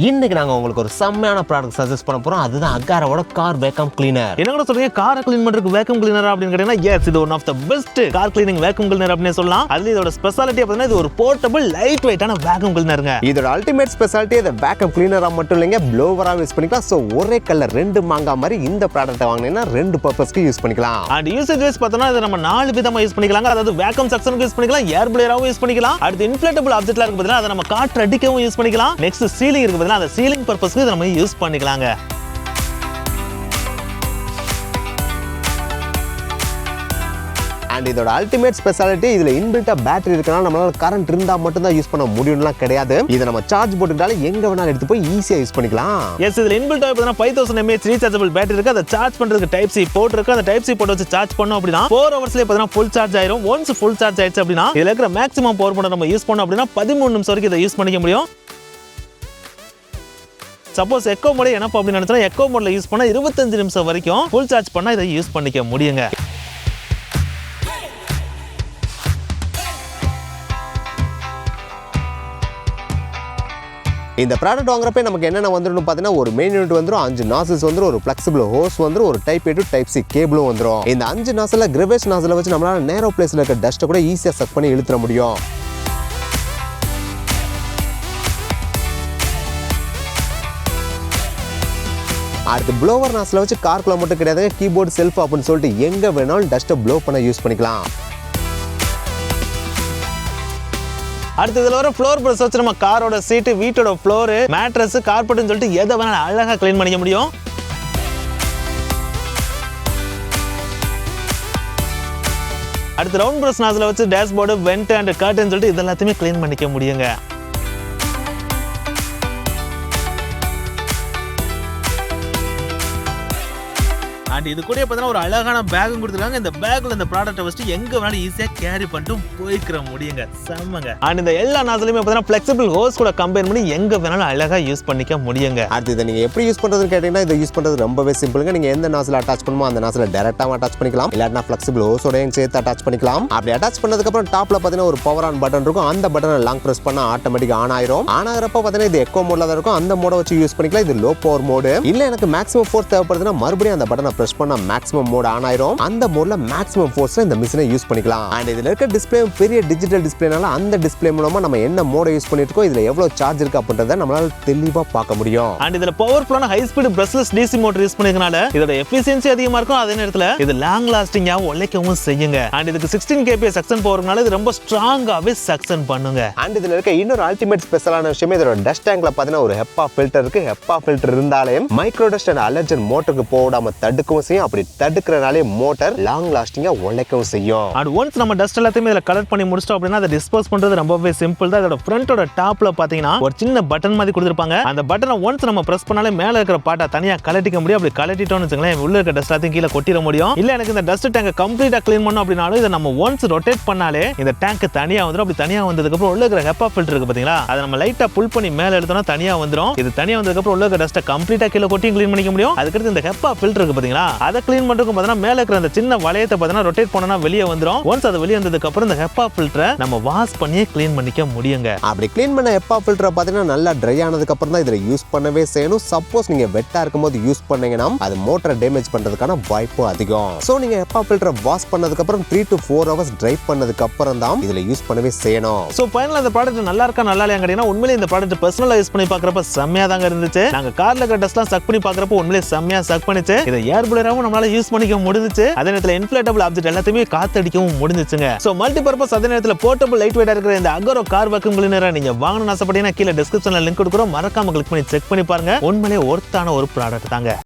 இன்னைக்கு நாங்க உங்களுக்கு ஒரு செம்மையான ப்ராடக்ட் சஜஸ்ட் பண்ண போறோம். அதுதான் அகாராவோட கார் வேக்கம் கிளீனர். என்ன கூட சொல்றீங்க, காரை கிளீன் பண்றதுக்கு வேக்கம் கிளீனர் அப்படின்னு கேட்டீங்கன்னா, எஸ், இது one of the best car cleaning vacuum cleaner அப்படின்னு சொல்லலாம். அதுல இதோட ஸ்பெஷாலிட்டி பார்த்தீங்கன்னா, இது ஒரு போர்ட்டபிள் லைட் வெயிட்டான வேக்கம் கிளீனருங்க. இதோட அல்டிமேட் ஸ்பெஷாலிட்டி இது வேக்கம் கிளீனரா மட்டும் இல்லைங்க, ப்ளோவரா யூஸ் பண்ணிக்கலாம். சோ ஒரே கலர் ரெண்டு மாங்கா மாதிரி இந்த ப்ராடக்ட் வாங்கினீங்கன்னா ரெண்டு பர்பஸ்க்கு யூஸ் பண்ணிக்கலாம். அண்ட் யூசேஜ் வைஸ் பார்த்தோம்னா இது நம்ம 4 விதமா யூஸ் பண்ணிக்கலாங்க. அதாவது வேக்கம் செக்ஷனுக்கு யூஸ் பண்ணிக்கலாம், ஏர் ப்ளேயராவும் யூஸ் பண்ணிக்கலாம். அடுத்து இன்ஃப்ளேட்டபிள் ஆப்ஜெக்ட்ல இருக்கு பார்த்தீங்கன்னா, அதை நம்ம காற்று அடிக்கவும் யூஸ் பண்ணிக்கலாம். நெக்ஸ்ட் சீலிங் இருக்கு பார்த்தீங்கன்னா, அந்த சீலிங் பர்பஸ்க்கு நம்ம யூஸ் பண்ணிக்கலாங்க. அண்ட் இதோட அல்டிமேட் ஸ்பெஷாலிட்டி இதுல இன்பில்ட்டா பேட்டரி இருக்கனால நம்மளால கரண்ட் இருந்தா மட்டும் தான் யூஸ் பண்ண முடியும்லாம் கிடையாது. இதை நம்ம சார்ஜ் போட்டுட்டாலே எங்க வேணாலும் எடுத்து போய் ஈஸியா யூஸ் பண்ணிக்கலாம். எஸ், இதுல இன்பில்ட் ஆயிடுதுனா 5000 mAh ரீசார்ஜபிள் பேட்டரி இருக்கு. அதை சார்ஜ் பண்றதுக்கு டைப் சி போர்ட் இருக்கு. அந்த டைப் சி போர்ட் வச்சு சார்ஜ் பண்ணோம் அப்படினா 4 ஹவர்ஸ்லயே பார்த்தீங்கன்னா ஃபுல் சார்ஜ் ஆயிரும். ஒன்ஸ் ஃபுல் சார்ஜ் ஆயிடுச்சு அப்படினா இதுல இருக்கிற மேக்ஸிமம் பவர் பாயிண்ட் நம்ம யூஸ் பண்ணோம் அப்படினா 13 நிமிஷம் வரைக்கும் இதை யூஸ் பண்ணிக்க முடியும். சப்போஸ் எக்கோ மோட் என்னப்பா அப்படின்னு நினைச்சா, எக்கோ மோட்ல யூஸ் பண்ணா 25 நிமிஷம் வரைக்கும் ஃபுல் சார்ஜ் பண்ணா இதை யூஸ் பண்ணிக்க முடியுங்க. இந்த ப்ராடக்ட் வாங்குறப்ப நமக்கு என்னென்ன வந்துடும் பார்த்தீங்கன்னா, ஒரு மெயின் யூனிட் வந்துடும், 5 நாசில்ஸ் வந்துடும், ஒரு ஃபிளெக்சிபிள் ஹோஸ் வந்துடும், ஒரு type A to type C கேபிளும் வந்துடும். இந்த 5 நாசில கிரவேஷ் நாசில வச்சு நம்மளால நேரோ பிளேஸ்ல இருக்க டஸ்ட்டை கூட ஈஸியா சக் பண்ணி இழுத்துற முடியும். அடுத்து ப்ளோவர் நாசில வச்சு கார்க்குள்ள மட்டும் கிடையாது, கீபோர்டு செல்ஃப் அப்படின்னு சொல்லிட்டு எங்க வேணாலும் டஸ்ட்டை ப்ளோ பண்ண யூஸ் பண்ணிக்கலாம். அடுத்து இதுல வர ஃப்ளோர் பிரஷ் வச்சு நம்ம காரோட சீட்டு, வீட்டோட ஃப்ளோர், மேட்ரஸ், கார்பெட்னு சொல்லிட்டு எதை வேணாலும் அழகா க்ளீன் பண்ணிக்க முடியும். அடுத்து ரவுண்ட் பிரஷ் நாஸ்ல வச்சு டேஷ்போர்டு, வெண்ட் அண்ட் கர்டன் சொல்லிட்டு இது எல்லாத்தையுமே க்ளீன் பண்ணிக்க முடியுங்க. அண்ட் இது கூட பார்த்தீங்கன்னா ஒரு அழகான பேக்கும் கொடுத்துருக்காங்க. இந்த பேக்ல இந்த ப்ராடக்ட்டை வச்சு எங்க வேணாலும் ஈஸியா கேரி பண்ணிட்டு போய்க்கிற முடியுங்க. செம்மங்க. அண்ட் இந்த எல்லா நாஸ்லயுமே பார்த்தீங்கன்னா ஃபிளெக்சிபிள் ஹோஸ் கூட கம்பைன் பண்ணி எங்க வேணாலும் அழகா யூஸ் பண்ணிக்க முடியுங்க. அடுத்து இதை நீங்க எப்படி யூஸ் பண்றதுன்னு கேட்டீங்கன்னா, இதை யூஸ் பண்றது ரொம்பவே சிம்பிளுங்க. நீங்க எந்த நாஸ்ல அட்டாச் பண்ணுமோ அந்த நாஸ்ல டைரக்டாவும் அட்டாச் பண்ணிக்கலாம், இல்லாட்டினா ஃபிளெக்சிபிள் ஹோஸோடையும் சேர்த்து அட்டாச் பண்ணிக்கலாம். அப்படி அட்டாச் பண்ணதுக்கு அப்புறம் டாப்ல பார்த்தீங்கன்னா ஒரு பவர் ஆன் பட்டன் இருக்கும். அந்த பட்டனை லாங் பிரஸ் பண்ணா ஆட்டோமேட்டிக்கா ஆன் ஆயிரும். ஆன் ஆகிறப்ப பார்த்தீங்கன்னா இது எக்கோ மோட்ல தான் இருக்கும். அந்த மோட வச்சு யூஸ் பண்ணிக்கலாம். இது லோ பவர் மோடு. இல்ல எனக்கு மேக்ஸிமம் ஃபோர்ஸ் தேவைப்படுதுன்னா மறுபடியும் அந்த பட்டனை பிரஸ் பண்ணா மேக்ஸிமம் மோட் ஆன் ஆயிரும். அந்த மோட்ல மேக்ஸிமம் ஃபோர்ஸ்ல இந்த மிஷினை யூஸ் பண்ணிக்கலாம். அண்ட் இதுல இருக்க டிஸ்ப்ளே பெரிய டிஜிட்டல் டிஸ்ப்ளேனால அந்த டிஸ்ப்ளே மூலமா நம்ம என்ன மோட யூஸ் பண்ணிட்டு இருக்கோம், இதுல எவ்வளவு சார்ஜ் இருக்கு அப்படின்றத நம்மளால தெளிவா பார்க்க முடியும். அண்ட் இதுல பவர்ஃபுல்லான high speed brushless DC motor use பண்ணிக்கனால இதோட எஃபிஷியன்சி அதிகமா இருக்கும். அதே நேரத்துல இது லாங் லாஸ்டிங்கா உழைக்கவும் செய்யுங்க. அண்ட் இதுக்கு 16 kPa சக்சன் பவர்னால இது ரொம்ப ஸ்ட்ராங்காவே சக்சன் பண்ணுங்க. அண்ட் இதுல இருக்க இன்னொரு அல்டிமேட் ஸ்பெஷலான விஷயம், இதோட டஸ்ட் டேங்க்ல பாத்தீங்கன்னா ஒரு ஹெப்பா ஃபில்டர் இருக்கு. ஹெப்பா ஃபில்டர் இருந்தாலே மைக்ரோ டஸ்ட் அண்ட் அலர்ஜன் மோட்டருக்கு போடாம தடுக்கவும் செய்யும். அப்படி தடுக்கிறனாலே மோட்டார் லாங் லாஸ்டிங்கா உழைக்கவும் செய்யும். அண்ட் ஒன்ஸ் நம்ம டஸ்ட் எல்லாத்தையுமே இதுல கலெக்ட் பண்ணி முடிச்சிட்டோம் அப்படின்னா அதை டிஸ்போஸ் பண்றது ரொம்பவே சிம்பிள் தான். இதோட ஃப்ரண்டோட டாப்ல பாத்தீங்கன்னா ஒரு சின்ன பட்டன் மாதிரி கொடுத்திருப்பாங்க. அந்த பட்டனை ஒன்ஸ் நம்ம பிரஸ் பண்ணாலே மேல இருக்கிற பாட்டை தனியா கலட்டிக்க முடியும். அப்படி கலட்டிட்டோம்னு வச்சுங்களேன், உள்ள இருக்க டஸ்ட் எல்லாத்தையும் கீழே கொட்டிட முடியும். இல்ல எனக்கு இந்த டஸ்ட் டேங்கை கம்ப்ளீட்டா க்ளீன் பண்ணணும் அப்படினாலும் இதை நம்ம ஒன்ஸ் ரொட்டேட் பண்ணாலே இந்த டேங்க் தனியா வந்துடும். அப்படி தனியா வந்ததுக்கு அப்புறம் உள்ள இருக்கிற ஹெப்பா ஃபில்டர் இருக்கு பாத்தீங்களா, அதை நம்ம லைட்டா புல் பண்ணி மேல எடுத்தோம்னா தனியா வந்துடும். இது தனியா வந்ததுக்கு அப்புறம் உள்ள இருக்கிற டஸ்ட்டை கம்ப்ளீட்டா கீழே கொட்டி க்ளீன் பண்ணிக்க முடியும். அதுக்கடுத்து இந்த ஹெப்பா ஃபில்டர் இருக்கு பாத்தீங்களா, அதை க்ளீன் பண்றதுக்கு பாத்தீங்கன்னா மேல இருக்கிற அந்த சின்ன வளையத்தை பாத்தீங்கன்னா ரொட்டேட் பண்ணனா வெளியே வந்துரும். ஒன்ஸ் அது வெளியே வந்ததுக்கு அப்புறம் இந்த ஹெப்பா ஃபில்டரை நம்ம வாஷ் பண்ணி க்ளீன் பண்ணிக்க முடியுங்க. அப்படி க்ளீன் பண்ண ஹெப்பா ஃபில்டரை பாத்தீங்கன்னா நல்லா ட்ரை ஆனதுக்கு அப்புறம் தான் இதுல யூஸ் பண்ணவே செய்யணும். சப்போஸ் நீங்க வெட்டா இருக்கும்போது யூஸ் பண்ணீங்கன்னா அது மோட்டரை டேமேஜ் பண்றதுக்கான வாய்ப்பு அதிகம். சோ நீங்க ஹெப்பா ஃபில்டரை வாஷ் பண்ணதுக்கு அப்புறம் 3 to 4 hours ட்ரை பண்ணதுக்கு அப்புறம் தான் இதுல யூஸ் பண்ணவே செய்யணும். சோ ஃபைனலா இந்த ப்ராடக்ட் நல்லா இருக்கா நல்லா இல்லையா கேட்டீங்கன்னா, உண்மையிலேயே இந்த ப்ராடக்ட் பர்சனலா யூஸ் பண்ணி பார்க்கறப்ப செம்மையா தாங்க இருந்துச்சு. நாங்க கார்ல இருக்கிற டஸ்ட்லாம் சக் பண்ணி பார்க்கறப்ப உண்மையிலேயே செம்மையா சக் பண்ணிச்சு. இதை ஏர் ப்ளேயராவும் நம்மளால யூஸ் பண்ணிக்க முடிஞ்சுச்சு. அதே நேரத்துல இன்ஃப்ளேட்டபிள் ஆப்ஜெக்ட் எல்லாத்தையுமே காத்தடிக்கவும் முடிஞ்சுச்சுங்க. சோ மல்டி பர்பஸ், அதே நேரத்துல போர்ட்டபிள் லைட் வெயிட்டா இருக்கிற இந்த அகாரோ கார் வேக்கம் கிளீனரை நீங்க வாங்கணும்னு ஆசைப்பட்டீங்கன்னா கீழே டிஸ்கிரிப்ஷன்ல லிங்க் கொடுக்குறோம். மறக்காம கிளிக் பண்ணி செக் பண்ணி பாருங்க. உண்மையிலேயே ஒர்த்தான ஒரு ப்ராடக்ட் தாங்க.